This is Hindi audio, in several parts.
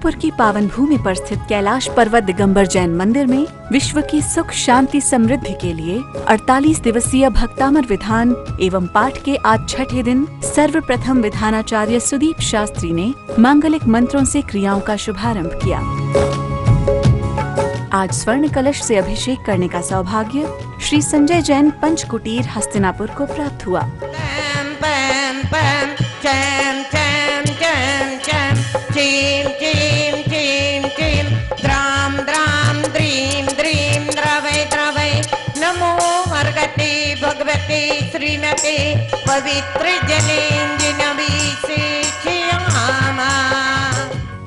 हस्तिनापुर की पावन भूमि पर स्थित कैलाश पर्वत दिगंबर जैन मंदिर में विश्व की सुख शांति समृद्धि के लिए 48 दिवसीय भक्तामर विधान एवं पाठ के आज छठे दिन सर्वप्रथम विधानाचार्य सुदीप शास्त्री ने मांगलिक मंत्रों से क्रियाओं का शुभारंभ किया। आज स्वर्ण कलश से अभिषेक करने का सौभाग्य श्री संजय जैन पंचकुटीर हस्तिनापुर को प्राप्त हुआ। चीम चीम चीम चीम द्राम द्राम द्रीम द्रीम द्रवै द्रवै नमो हरगते भगवते श्रीमते पवित्र जनेंजनवी से श्यामा।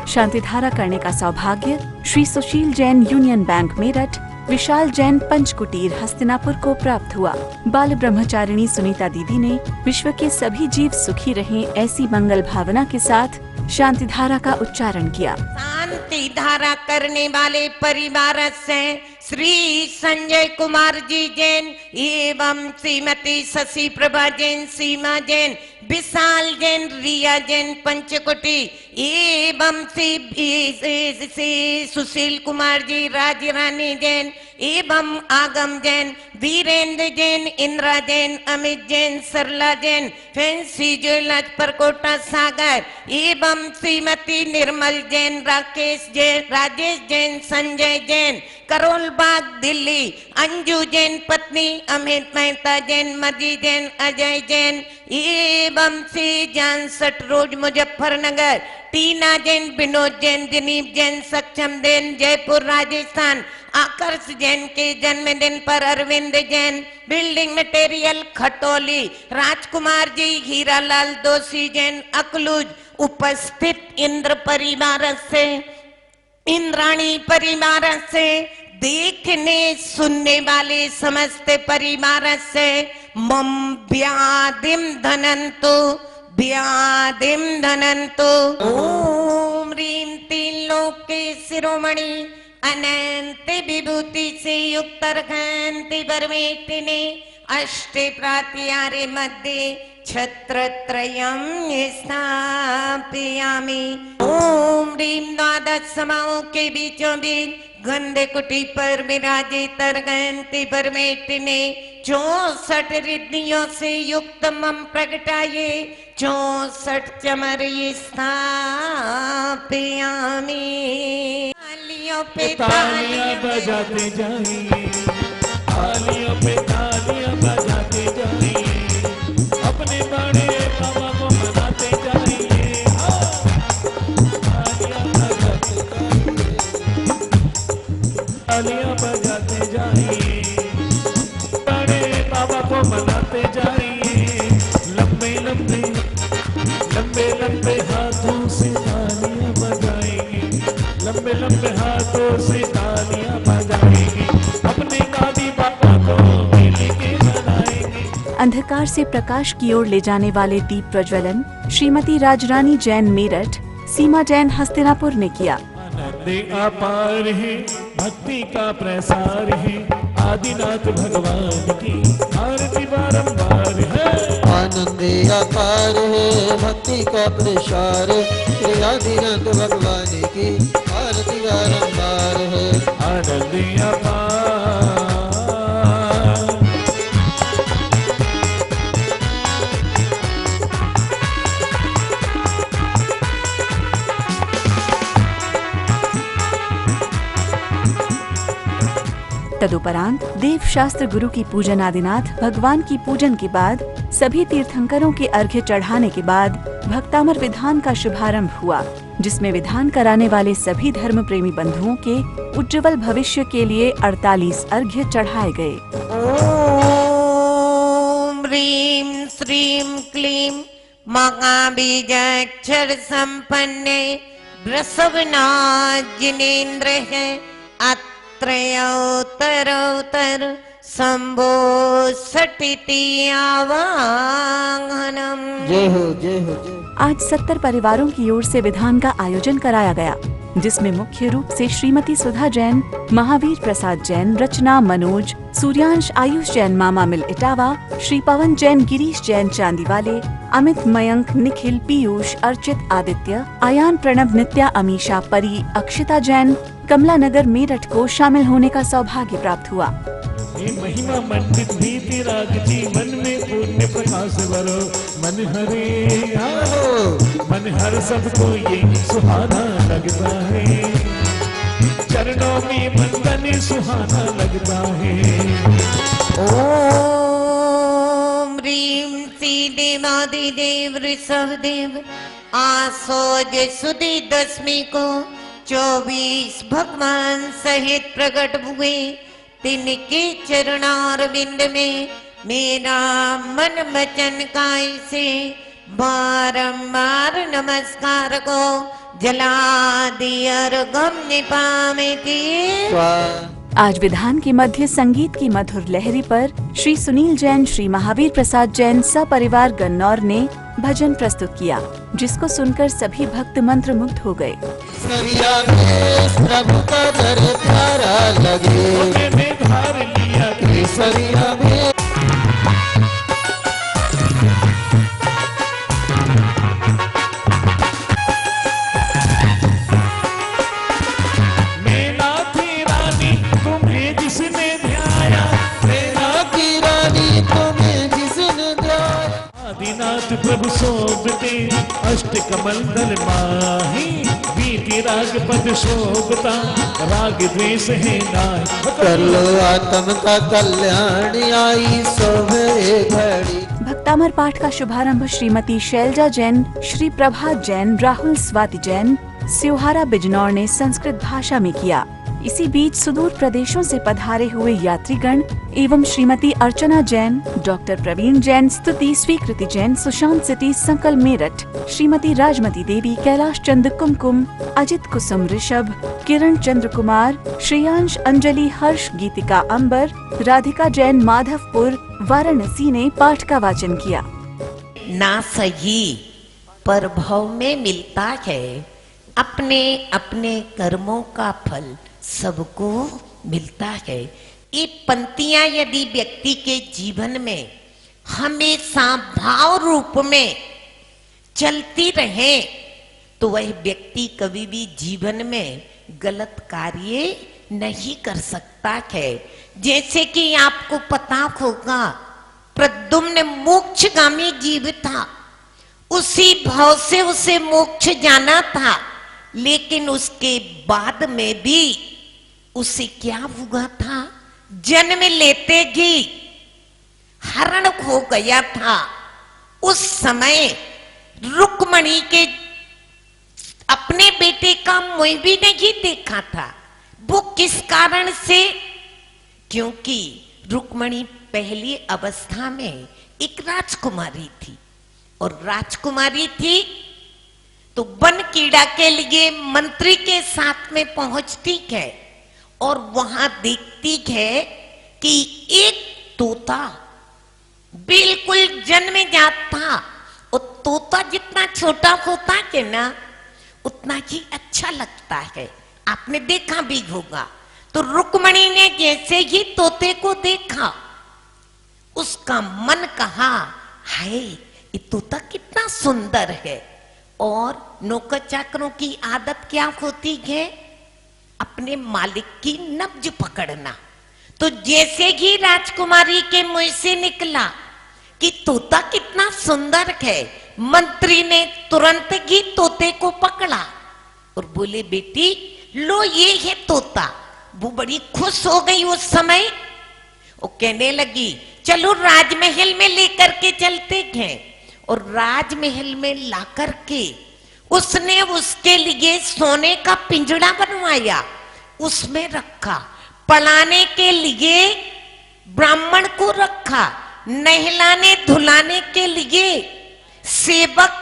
शांतिधारा करने का सौभाग्य श्री सुशील जैन यूनियन बैंक मेरठ विशाल जैन पंचकुटीर हस्तिनापुर को प्राप्त हुआ। बाल ब्रह्मचारिणी सुनीता दीदी ने विश्व के सभी जीव सुखी रहें ऐसी मंगल भावना के साथ शांति धारा का उच्चारण किया। शांति धारा करने वाले परिवार से श्री संजय कुमार जी जैन एवं श्रीमती शशि प्रभा जैन, सीमा जैन, विशाल जैन, रिया जैन पंचकोटी एवं श्री सुशील कुमार जी, राजरानी जैन एवं आगम जैन, वीरेंद्र जैन, इंदिरा जैन, अमित जैन, सरला जैन, फैंसी ज्वेलर्स परकोटा सागर एवं श्रीमती निर्मल जैन, राकेश जैन, राजेश जैन, संजय जैन, करोल बाग दिल्ली, अंजू जैन पत्नी, अमित मेहता जैन, मदी जैन, अजय जैन एवं श्री जानसठ रोड मुजफ्फरनगर, टीना जैन, विनोद जैन, दिलीप जैन, सक्षम जैन, जयपुर राजस्थान, आकर्ष जैन के जन्मदिन पर अरविंद जैन, बिल्डिंग मटेरियल खटोली, राजकुमार जी, हीरालाल दोषी जैन, अकलूज उपस्थित इंद्र परिवार से, इंद्राणी परिवार से, देखने सुनने वाले समस्त परिवार से मम व्याधिम धनंतु व्याधिम धनंतु। ओम ह्रीं तीन लोक के शिरोमणि अनंत विभूति से युक्त अर्घंति परमेष्टिने अष्टे प्रात्यारे मध्ये छत्रत्रयम् स्थापयामि। ओम ह्रीं द्वादश समाओं के बीचों बीच गंधे कुटी पर विराजित अर्घंति परमेष्टिने 64 रिद्धियों से युक्त मम प्रगटाये 64 चमर स्थापयामि। तालियों पे तालियां बजाते जाइए, तालियों पे तालियां बजाते जाइए, अपने बड़े बाबा को मनाते जाइए, तालियां बजाते जाइए, तालियां बजाते जाइए, बड़े बाबा को मनाते जाइए, लंबे लंबे लंबे लंबे हाथों से तालियां बजाएंगे, लंबे लंबे हाथों से तालियां बजाएंगे, अपने दादी बाबा को मिल के मनाएंगे। अंधकार से प्रकाश की ओर ले जाने वाले दीप प्रज्वलन श्रीमती राजरानी जैन मेरठ, सीमा जैन हस्तिनापुर ने किया। आनंद अपार है, भक्ति का प्रसार है, आदिनाथ भगवान की आरती बारंबार है। आनंद अपार है, भक्ति का प्रसार है, आदिनाथ भगवान की आरती बारंबार है। आनंद अपार तदुपरांत देव शास्त्र गुरु की पूजन आदिनाथ भगवान की पूजन के बाद सभी तीर्थंकरों के अर्घ्य चढ़ाने के बाद भक्तामर विधान का शुभारंभ हुआ, जिसमें विधान कराने वाले सभी धर्म प्रेमी बंधुओं के उज्जवल भविष्य के लिए 48 अर्घ्य चढ़ाए गए। ओम ह्रीं श्रीं क्लीं महाबीजाक्षर संपन्ने वृषभनाथ जिनेन्द्र है त्रयोत्तरोत्तर शंभो सटिति आवाहनम। जय हो जय हो जय। आज 70 परिवारों की ओर से विधान का आयोजन कराया गया। जिसमें मुख्य रूप से श्रीमती सुधा जैन, महावीर प्रसाद जैन, रचना मनोज, सूर्यांश आयुष जैन मामा मिल इटावा, श्री पवन जैन, गिरीश जैन चांदीवाले, अमित, मयंक, निखिल, पीयूष, अर्चित, आदित्य, आयान, प्रणव, नित्या, अमीशा, परी, अक्षिता जैन, कमला नगर मेरठ को शामिल होने का सौभाग्य प्राप्त हुआ। ये महिमा मंडित भीति राग जी मन में पुण्य प्रकाश भरो, मन हरे आओ मन हर सबको ये सुहाना लगता है, चरणों में बंदन सुहाना लगता है। ओम ह्रीं श्री देवादिदेव ऋषभदेव आसोज सुदी दशमी को 24 भगवान सहित प्रकट हुए। तिनके चरणारविंद में मेरा मन वचन काय से बारंबार नमस्कार को जला दियर गम पावे की। आज विधान के मध्य संगीत की मधुर लहरी पर श्री सुनील जैन, श्री महावीर प्रसाद जैन सपरिवार गन्नौर ने भजन प्रस्तुत किया, जिसको सुनकर सभी भक्त मंत्र मुग्ध हो गए। प्रभु का दर प्यारा लगे, मैंने धार लिया केसरिया में मेरा थी रानी तुम्हें जिसने ध्याया, प्रेरणा की रानी तुम्हें जिसने ध्याया। आदिनाथ प्रभु शोभते अष्ट कमल दल माही, बीती राग पद शोभता राग द्वेष है नाय। कर लो आत्म का कल्याण आई सोभे घड़ी। भक्तामर पाठ का शुभारंभ श्रीमती शैलजा जैन, श्री प्रभात जैन, राहुल स्वाति जैन, स्योहारा बिजनौर ने संस्कृत भाषा में किया। इसी बीच सुदूर प्रदेशों से पधारे हुए यात्रीगण एवं श्रीमती अर्चना जैन, डॉक्टर प्रवीण जैन, स्तुति स्वीकृति जैन, सुशांत सिटी संकल मेरठ, श्रीमती राजमती देवी, कैलाश चंद्र कुमकुम, अजित कुसुम ऋषभ, किरण चंद्र कुमार, श्रेयांश अंजलि, हर्ष गीतिका अंबर, राधिका जैन माधवपुर, वाराणसी ने पाठ का वाचन किया। ना सही पर भव में मिलता है, अपने अपने कर्मों का फल सबको मिलता है। ये पंक्तियां यदि व्यक्ति के जीवन में हमेशा भाव रूप में चलती रहे तो वह व्यक्ति कभी भी जीवन में गलत कार्य नहीं कर सकता है। जैसे कि आपको पता होगा प्रद्युम्न मोक्षगामी जीव था, उसी भाव से उसे मोक्ष जाना था, लेकिन उसके बाद में भी उसे क्या हुआ था, जन्म लेते ही हरण हो गया था। उस समय रुक्मणी के अपने बेटे का मुंह भी नहीं देखा था। वो किस कारण से? क्योंकि रुक्मणी पहली अवस्था में एक राजकुमारी थी, और राजकुमारी थी तो वन कीड़ा के लिए मंत्री के साथ में पहुंचती है और वहां देखती है कि एक तोता बिल्कुल जन्मजात था। और तोता जितना छोटा होता है ना उतना ही अच्छा लगता है, आपने देखा भी होगा। तो रुक्मणी ने जैसे ही तोते को देखा उसका मन कहा, हाय ये तोता कितना सुंदर है। और नौकर चाकरों की आदत क्या होती है? अपने मालिक की नब्ज पकड़ना। तो जैसे ही राजकुमारी के मुंह से निकला कि तोता कितना सुंदर है, मंत्री ने तुरंत ही तोते को पकड़ा और बोले, बेटी लो ये है तोता। वो बड़ी खुश हो गई उस समय। वो कहने लगी, चलो राजमहल में लेकर के चलते हैं। और राजमहल में लाकर के उसने उसके लिए सोने का पिंजड़ा बनवाया, उसमें रखा। पढ़ाने के लिए ब्राह्मण को रखा, नहलाने धुलाने के लिए सेवक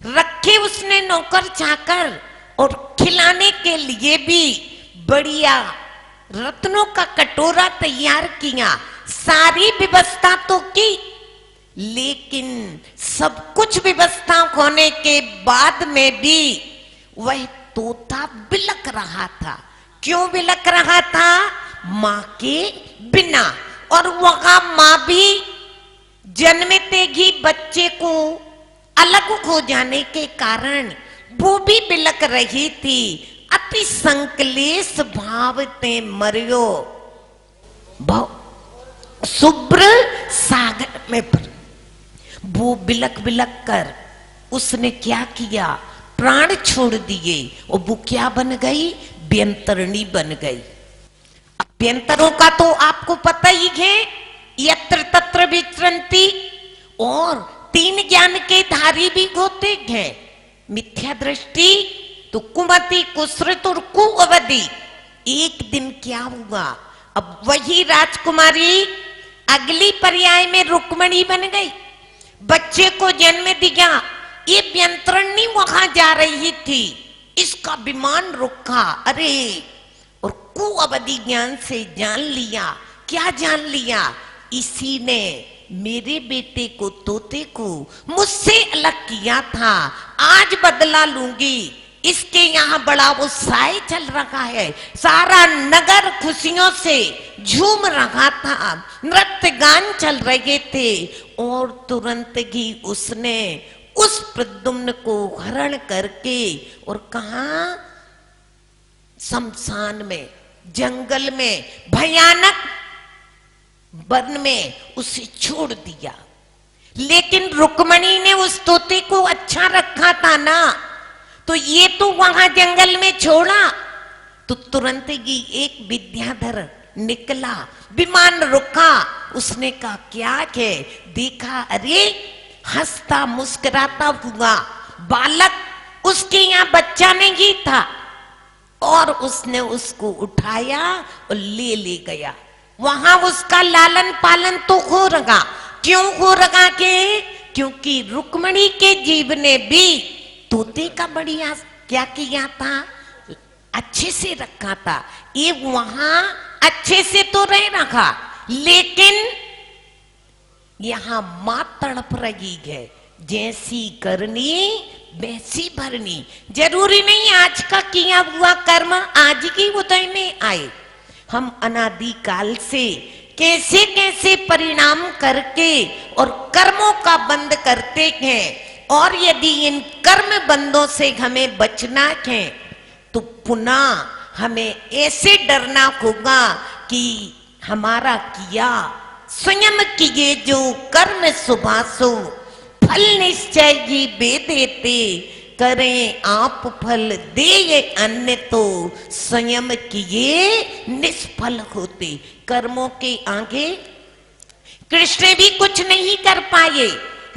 रखे उसने, नौकर चाकर, और खिलाने के लिए भी बढ़िया रत्नों का कटोरा तैयार किया। सारी व्यवस्था तो की, लेकिन सब कुछ व्यवस्था होने के बाद में भी वह तोता बिलक रहा था। क्यों बिलक रहा था? माँ के बिना। और वहां माँ भी जन्मते ही बच्चे को अलग हो जाने के कारण वो भी बिलक रही थी। अति संकलेश भाव ते मरियो शुभ्र सागर में वो बिलक बिलक कर उसने क्या किया? प्राण छोड़ दिए। और वो क्या बन गई? व्यंतरणी बन गई। अभ्यंतरों का तो आपको पता ही है, यत्र तत्र विचरंती। और 3 ज्ञान के धारी भी होते हैं, मिथ्या दृष्टि, तो कुमति, कुसृत और कुअवधि। एक दिन क्या हुआ? अब वही राजकुमारी अगली पर्याय में रुक्मणी बन गई, बच्चे को जन्म दिया। ये व्यंतरणी वहां जा रही थी, इसका विमान रुका। अरे, और कुअवधि ज्ञान से जान लिया। क्या जान लिया? इसी ने मेरे बेटे को, तोते को मुझसे अलग किया था, आज बदला लूंगी। इसके यहाँ बड़ा उत्साह चल रहा है, सारा नगर खुशियों से झूम रहा था, नृत्य गान चल रहे थे। और तुरंत ही उसने उस प्रद्युम्न को हरण करके और कहा, शमशान में, जंगल में, भयानक वन में उसे छोड़ दिया। लेकिन रुक्मणी ने उस तोते को अच्छा रखा था ना, तो ये तो वहां जंगल में छोड़ा। तो तुरंत ही एक विद्याधर निकला, विमान रुका। उसने कहा क्या है? देखा, अरे हंसता मुस्कुराता हुआ बालक उसके यहाँ बच्चा नहीं था। और उसने उसको उठाया और ले गया। वहां उसका लालन पालन तो हो रहा। क्यों हो रहा के? क्योंकि रुक्मणी के जीव ने भी तोते का बढ़िया क्या किया था, अच्छे से रखा था। ये वहां अच्छे से तो रह रहा, लेकिन यहां मां तड़प रही है। जैसी करनी वैसी भरनी। जरूरी नहीं आज का किया हुआ कर्म आज की उदय में आए। हम अनादि काल से कैसे कैसे परिणाम करके और कर्मों का बंद करते हैं। और यदि इन कर्म बंदों से हमें बचना है तो पुनः हमें ऐसे डरना होगा कि हमारा किया स्वयं किए जो कर्म सुभासो फल निश्चय ही वे देते। करें आप फल दे अन्य तो स्वयं किए निष्फल होते। कर्मों के आगे कृष्ण भी कुछ नहीं कर पाए,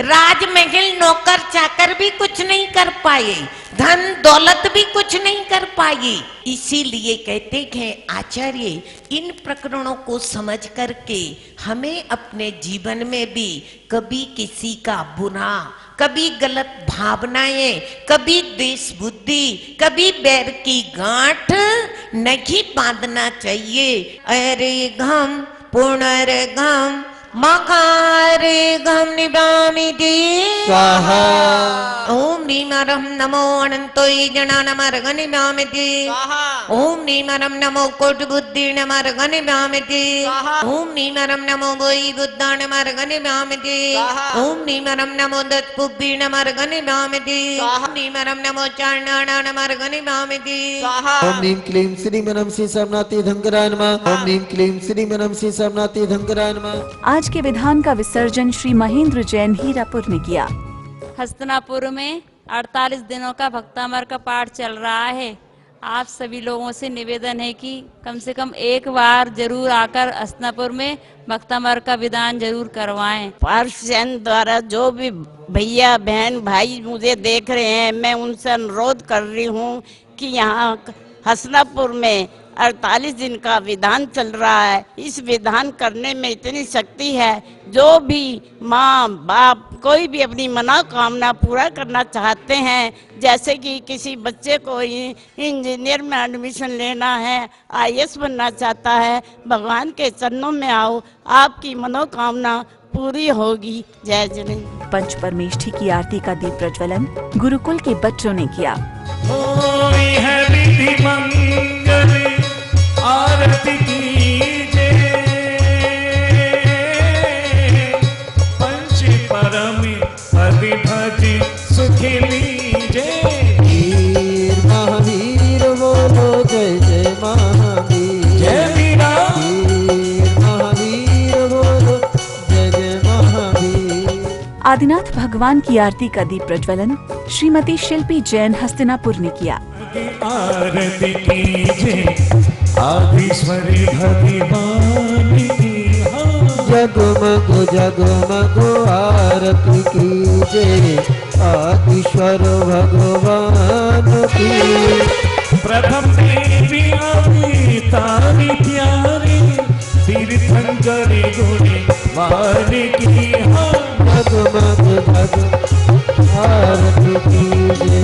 राजमहल नौकर चाकर भी कुछ नहीं कर पाए, धन दौलत भी कुछ नहीं कर पाए। इसीलिए कहते हैं आचार्य, इन प्रकरणों को समझ करके हमें अपने जीवन में भी कभी किसी का बुरा, कभी गलत भावनाएं, कभी द्वेष बुद्धि, कभी बैर की गांठ नहीं बांधना चाहिए। अरे घम पुनर्गम मकारेगम निभामिति स्वाहा। ओम नीमरम नमो अनंतोय जनानमर्ग निभामिति। ओम नीमरम नमो कोटि बुद्धि नमर्ग निभामिति। ओम नीमरम नमो वै बुद्धानमर्ग निभामिति। ओम नीमरम नमो दत्पुब्बी नमर्ग निभामिति। ओम नीमरम नमो चारणानमर्ग निभामिति। ओम नीम क्लीम श्री मनम श्री सर्वनाथी धंकराय नमः। ओम नीम क्लीम श्री मनम श्री सर्वनाथी धंकराय नमः। आज के विधान का विसर्जन श्री महेंद्र जैन हीरापुर ने किया। हस्तिनापुर में 48 दिनों का भक्तामर का पाठ चल रहा है। आप सभी लोगों से निवेदन है कि कम से कम एक बार जरूर आकर हस्तिनापुर में भक्तामर का विधान जरूर करवाएं। पार्षद द्वारा जो भी भैया बहन भाई मुझे देख रहे हैं, मैं उनसे अनुरोध कर रही हूँ कि यहाँ हस्तिनापुर में 48 दिन का विधान चल रहा है। इस विधान करने में इतनी शक्ति है, जो भी माँ बाप कोई भी अपनी मनोकामना पूरा करना चाहते हैं, जैसे कि किसी बच्चे को इंजीनियर में एडमिशन लेना है, IAS बनना चाहता है, भगवान के चरणों में आओ, आपकी मनोकामना पूरी होगी। जय जय। पंच परमेष्ठी की आरती का दीप प्रज्वलन गुरुकुल के बच्चों ने किया। होई है विधि मंगल आरती कीजे, पंच परम पदि भज सुखी लीजे। वीर महावीर बोलो जय जय महावीर, जय वीरा। वीर महावीर बोलो जय जय महावीर। आदिनाथ भगवान की आरती का दीप प्रज्वलन श्रीमती शिल्पी जैन हस्तिनापुर ने किया। आरती कीजे आदिश्वरी भगवान की, जगमग जगमग आरती कीजे आदिश्वर भगवान की। प्रथम देवी अवतारी प्यारी, तीर्थंकरी गुणी वाणी की। जगमग जगमग आरती कीजे।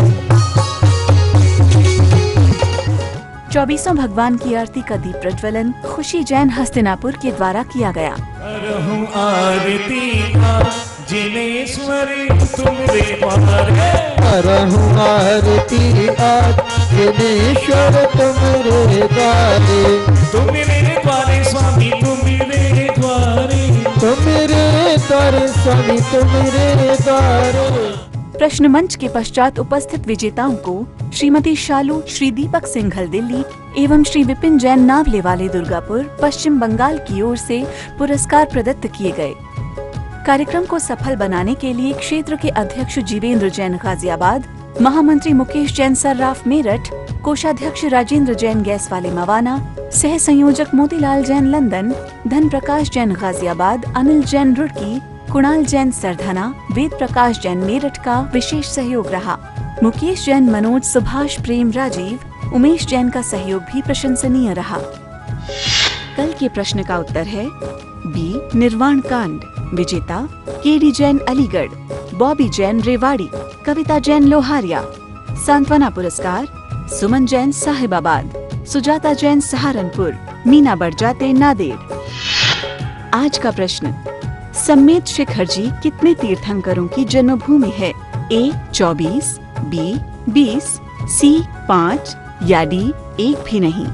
24वां भगवान की आरती का दीप प्रज्वलन खुशी जैन हस्तिनापुर के द्वारा किया गया। करहूं आरती जिनेश्वरी तुमरे द्वारे, करहूं आरती आज जिनेश्वर तुमरे द्वारे। तुमरे द्वारे स्वामी तुमरे द्वारे, तुमरे द्वारे स्वामी तुमरे द्वारे। प्रश्न मंच के पश्चात उपस्थित विजेताओं को श्रीमती शालू श्री दीपक सिंघल दिल्ली एवं श्री विपिन जैन नावले वाले दुर्गापुर पश्चिम बंगाल की ओर से पुरस्कार प्रदत्त किए गए। कार्यक्रम को सफल बनाने के लिए क्षेत्र के अध्यक्ष जीवेंद्र जैन गाजियाबाद, महामंत्री मुकेश जैन सर्राफ मेरठ, कोषाध्यक्ष राजेंद्र जैन गैसवाले मवाना, सह संयोजक मोतीलाल जैन लंदन, धन प्रकाश जैन गाजियाबाद, अनिल जैन रुड़की, कुणाल जैन सरधना, वेद प्रकाश जैन मेरठ का विशेष सहयोग रहा। मुकेश जैन, मनोज, सुभाष, प्रेम, राजीव, उमेश जैन का सहयोग भी प्रशंसनीय रहा। कल के प्रश्न का उत्तर है बी निर्वाण कांड। विजेता केडी जैन अलीगढ़, बॉबी जैन रेवाड़ी, कविता जैन लोहारिया। सांत्वना पुरस्कार सुमन जैन साहिबाबाद, सुजाता जैन सहारनपुर, मीना बड़जाते नादेड़। आज का प्रश्न, सम्मेत शिखर जी कितने तीर्थंकरों की जन्मभूमि है? ए 24, बी 20, सी 5 या डी 1 भी नहीं।